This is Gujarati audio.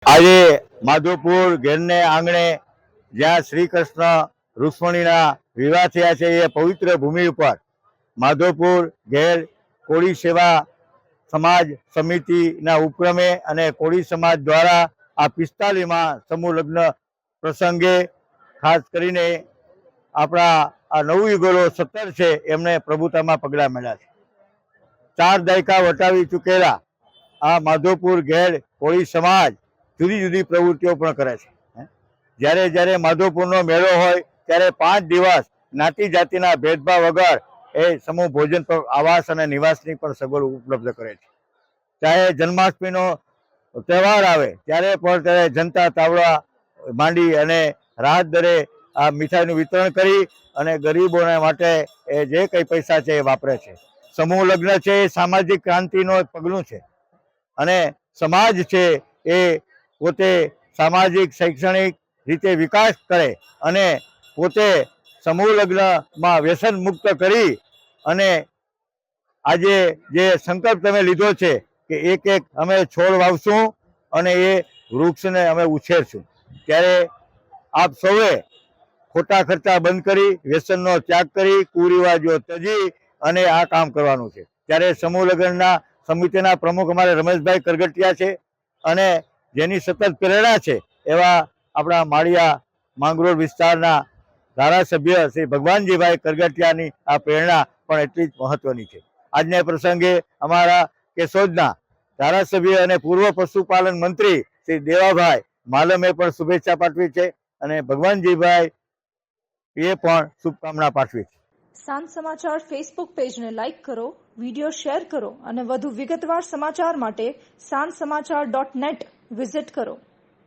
આજે માધવપુર ઘેરને આંગણે જ્યાં શ્રી કૃષ્ણ રૂક્ષ્મણીના વિવાહ થયા છે એ પવિત્ર ભૂમિ ઉપર માધવપુર ઘેર કોળી સેવા સમાજ સમિતિના ઉપક્રમે અને કોળી સમાજ દ્વારા આ 45માં સમૂહ લગ્ન પ્રસંગે ખાસ કરીને આપણા આ નવયુગલો 17 છે એમને પ્રભુતામાં પગલાં મળ્યા છે। 4 દાયકા વટાવી ચૂકેલા આ માધવપુર ઘેર કોળી સમાજ જુદી જુદી પ્રવૃત્તિઓ પણ કરે છે। જ્યારે જ્યારે માધવપુરનો મેળો હોય ત્યારે 5 દિવસ જ્ઞાતિ જાતિના ભેદભાવ વગર એ સમૂહ ભોજન પર આવાસ અને નિવાસની પણ સગવડ ઉપલબ્ધ કરે છે। ચાહે જન્માષ્ટમીનો તહેવાર આવે ત્યારે પણ ત્યારે જનતા તાવડા માંડી અને રાહત દરે આ મીઠાઈનું વિતરણ કરી અને ગરીબોને માટે એ જે કંઈ પૈસા છે એ વાપરે છે। સમૂહ લગ્ન છે એ સામાજિક ક્રાંતિનો એક પગલું છે અને સમાજ છે એ પોતે સામાજિક શૈક્ષણિક રીતે વિકાસ કરે અને પોતે સમૂહ લગ્નમાં વ્યસન મુક્ત કરી અને આજે જે સંકલ્પ તમે લીધો છે કે એક એક અમે છોડ વાવશું અને એ વૃક્ષને અમે ઉછેરશું, ત્યારે આપ સૌએ ખોટા ખર્ચા બંધ કરી વ્યસનનો ત્યાગ કરી કુરિવાજો ત્યજી અને આ કામ કરવાનું છે। ત્યારે સમૂહ લગ્નના સમિતિના પ્રમુખ અમારે રમેશભાઈ કરગટિયા છે અને જેની સતત પ્રેરણા છે એવા આપણા માળિયા માંગરોળ વિસ્તારના ધારાસભ્ય શ્રી ભગવાનજીભાઈ કરગટિયાની આ પ્રેરણા પણ એટલી જ મહત્વની છે। આજના પ્રસંગે અમારા કેશોદના ધારાસભ્ય અને પૂર્વ પશુપાલન મંત્રી શ્રી દેવાભાઈ માલમે પણ શુભેચ્છા પાઠવી છે અને ભગવાનજીભાઈ એ પણ શુભકામના પાઠવી છે। સાંજ સમાચાર ફેસબુક પેજને લાઇક કરો, વિડીયો શેર કરો અને વધુ વિગતવાર સમાચાર માટે sanssamachar.net વિઝિટ કરો।